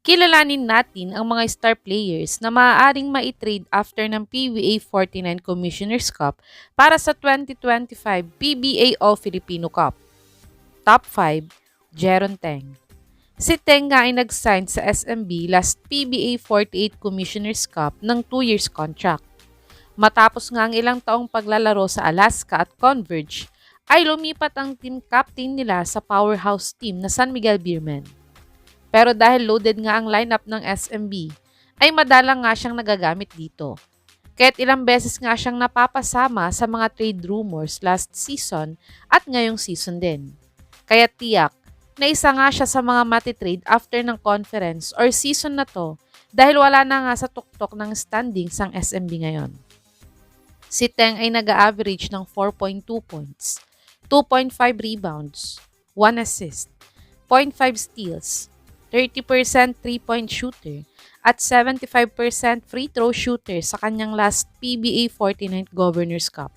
Kilalanin natin ang mga star players na maaaring maitrade after ng PBA 49 Commissioner's Cup para sa 2025 PBA All-Filipino Cup. Top 5, Jeron Teng. Si Teng nga ay nag-sign sa SMB last PBA 48 Commissioner's Cup ng 2 years contract. Matapos nga ang ilang taong paglalaro sa Alaska at Converge, ay lumipat ang team captain nila sa powerhouse team na San Miguel Beermen. Pero dahil loaded nga ang lineup ng SMB, ay madalang nga siyang nagagamit dito. Kaya't ilang beses nga siyang napapasama sa mga trade rumors last season at ngayong season din. Kaya tiyak na isa nga siya sa mga matitrade after ng conference or season na to dahil wala na nga sa tuktok ng standings ang SMB ngayon. Si Teng ay nag-average ng 4.2 points, 2.5 rebounds, 1 assist, 0.5 steals, 30% 3-point shooter, at 75% free throw shooter sa kanyang last PBA 49th Governors Cup.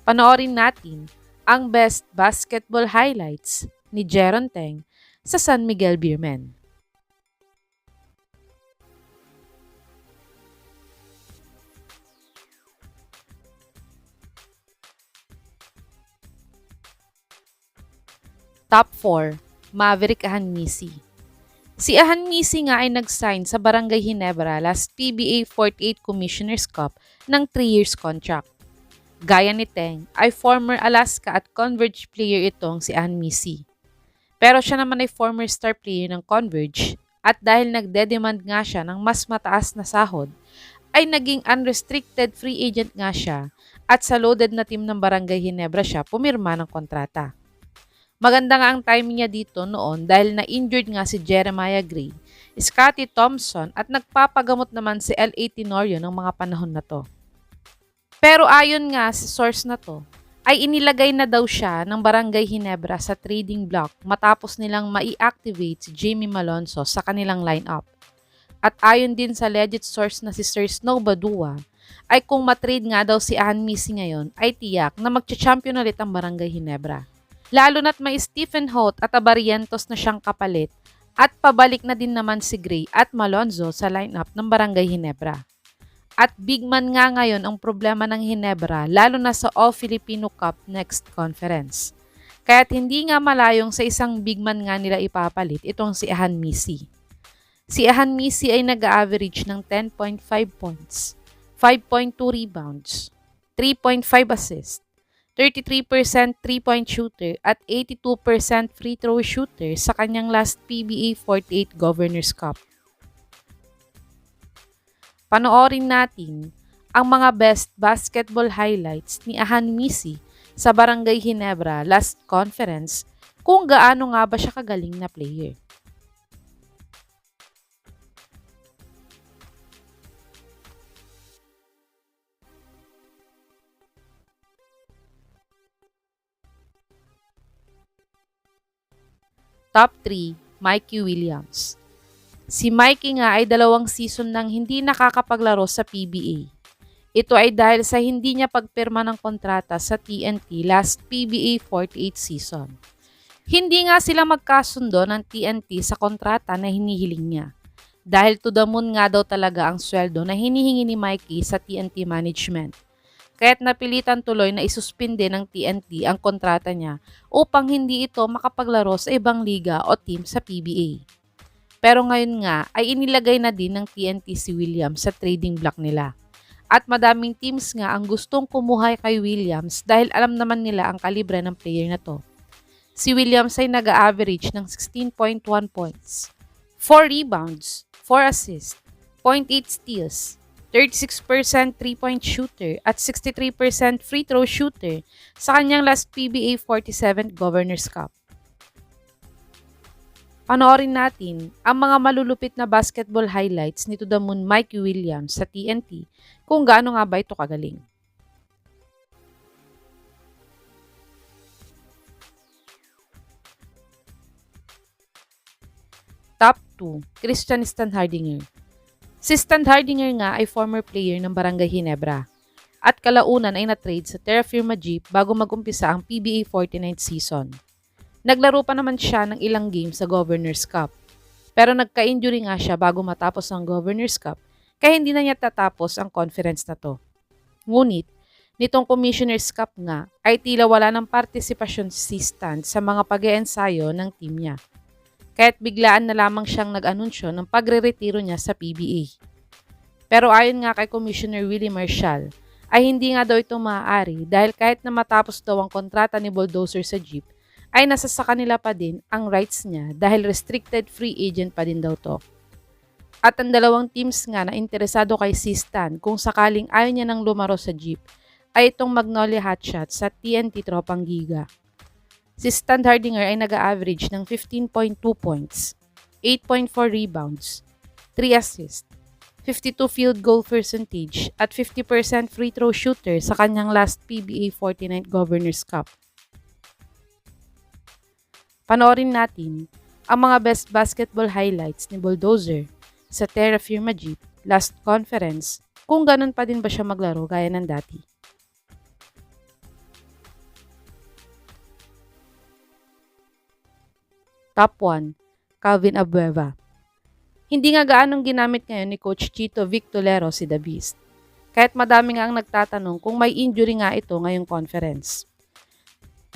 Panoorin natin ang best basketball highlights ni Jeron Teng sa San Miguel Beermen. Top 4, Maverick Ahanmisi. Si Ahanmisi nga ay nag-sign sa Barangay Ginebra last PBA 48 Commissioner's Cup ng 3 years contract. Gaya ni Teng ay former Alaska at Converge player itong si Ahanmisi. Pero siya naman ay former star player ng Converge at dahil nagde-demand nga siya ng mas mataas na sahod, ay naging unrestricted free agent nga siya at sa loaded na team ng Barangay Ginebra siya pumirma ng kontrata. Maganda nga ang timing niya dito noon dahil na-injured nga si Jeremiah Gray, Scottie Thompson at nagpapagamot naman si L.A. Tenorio ng mga panahon na to. Pero ayon nga sa source na to, ay inilagay na daw siya ng Barangay Ginebra sa trading block matapos nilang mai-activate si Jamie Malonzo sa kanilang lineup. At ayon din sa legit source na si Sir Snow Badua, ay kung matrade nga daw si Ahanmisi ngayon ay tiyak na magcha-champion ulit ang Barangay Ginebra. Lalo na't may Stephen Holt at Abarientos na siyang kapalit at pabalik na din naman si Gray at Malonzo sa lineup ng Barangay Ginebra. At big man nga ngayon ang problema ng Ginebra lalo na sa All-Filipino Cup next conference. Kaya't hindi nga malayong sa isang big man nga nila ipapalit itong si Ahanmisi. Si Ahanmisi ay nag-average ng 10.5 points, 5.2 rebounds, 3.5 assists, 33% 3-point shooter at 82% free throw shooter sa kanyang last PBA 48 Governors Cup. Panoorin natin ang mga best basketball highlights ni Ahanmisi sa Barangay Ginebra last conference kung gaano nga ba siya kagaling na player. Top 3, Mikey Williams. Si Mikey nga ay 2 season nang hindi nakakapaglaro sa PBA. Ito ay dahil sa hindi niya pagpirma ng kontrata sa TNT last PBA 48 season. Hindi nga sila magkasundo ng TNT sa kontrata na hinihiling niya. Dahil to the moon nga daw talaga ang sweldo na hinihingi ni Mikey sa TNT management. Kaya't napilitan tuloy na isuspinde ng TNT ang kontrata niya upang hindi ito makapaglaro sa ibang liga o team sa PBA. Pero ngayon nga ay inilagay na din ng TNT si Williams sa trading block nila. At madaming teams nga ang gustong kumuha kay Williams dahil alam naman nila ang kalibre ng player na to. Si Williams ay nag-average ng 16.1 points, 4 rebounds, 4 assists, 0.8 steals, 36% 3-point shooter at 63% free throw shooter sa kanyang last PBA 47 Governors Cup. Panoorin natin ang mga malulupit na basketball highlights ni To The Moon Mikey Williams sa TNT kung gaano nga ba ito kagaling. Top 2, Christian Standhardinger. Si Standhardinger nga ay former player ng Barangay Ginebra at kalaunan ay na-trade sa Terra Firma Jeep bago mag-umpisa ang PBA 49th season. Naglaro pa naman siya ng ilang games sa Governors Cup. Pero nagka-injury nga siya bago matapos ang Governor's Cup, kaya hindi na niya tatapos ang conference na to. Ngunit, nitong Commissioner's Cup nga ay tila wala ng partisipasyon si Stan sa mga pag-eensayo ng team niya. Kaya't biglaan na lamang siyang nag-anunsyo ng pagre-retiro niya sa PBA. Pero ayon nga kay Commissioner Willie Marshall, ay hindi nga daw ito maaari dahil kahit na matapos daw ang kontrata ni Bulldozer sa Jeep, ay nasa sa kanila pa din ang rights niya dahil restricted free agent pa din daw to. At ang dalawang teams nga na interesado kay si Stan kung sakaling ayaw niya nang lumaro sa Jeep ay itong Magnolia Hotshots sa TNT Tropang Giga. Si Stan Hardinger ay nag-a-average ng 15.2 points, 8.4 rebounds, 3 assists, 52 field goal percentage at 50% free throw shooter sa kanyang last PBA 49th Governors Cup. Panoorin natin ang mga best basketball highlights ni Bulldozer sa Terra Firma Jeep last conference kung ganun pa din ba siya maglaro gaya ng dati. Top 1, Calvin Abueva. Hindi nga gaanong ginamit ngayon ni Coach Chito Vic Tolero si The Beast. Kahit madami nga ang nagtatanong kung may injury nga ito ngayong conference.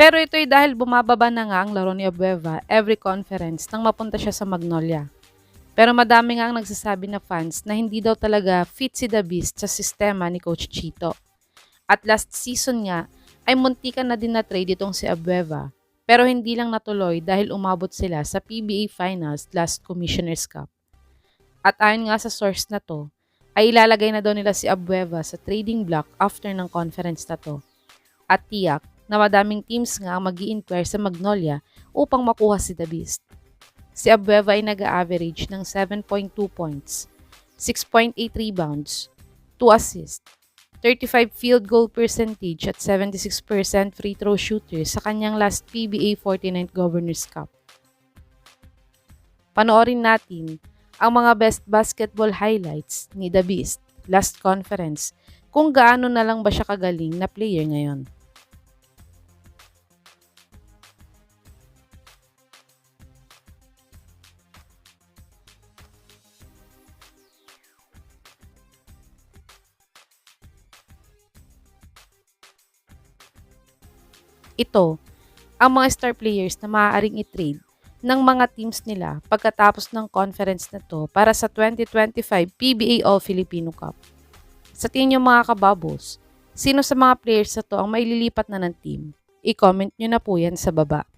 Pero ito ay dahil bumababa na nga ang laro ni Abueva every conference nang mapunta siya sa Magnolia. Pero madami nga ang nagsasabi na fans na hindi daw talaga fit si The Beast sa sistema ni Coach Chito. At last season nga ay muntikan na din na trade itong si Abueva. Pero hindi lang natuloy dahil umabot sila sa PBA Finals last Commissioner's Cup. At ayon nga sa source na to, ay ilalagay na daw nila si Abueva sa trading block after ng conference na to. At tiyak na madaming teams nga ang mag-i-inquire sa Magnolia upang makuha si The Beast. Si Abueva ay nag-a-average ng 7.2 points, 6.8 rebounds, 2 assists, 35 field goal percentage at 76% free throw shooter sa kanyang last PBA 49th Governors Cup. Panoorin natin ang mga best basketball highlights ni The Beast last conference kung gaano na lang ba siya kagaling na player ngayon. Ito ang mga star players na maaaring i-trade ng mga teams nila pagkatapos ng conference na to para sa 2025 PBA All-Filipino Cup. Sa tingin niyo mga kababos, sino sa mga players na to ang maililipat na ng team? I-comment nyo na po yan sa baba.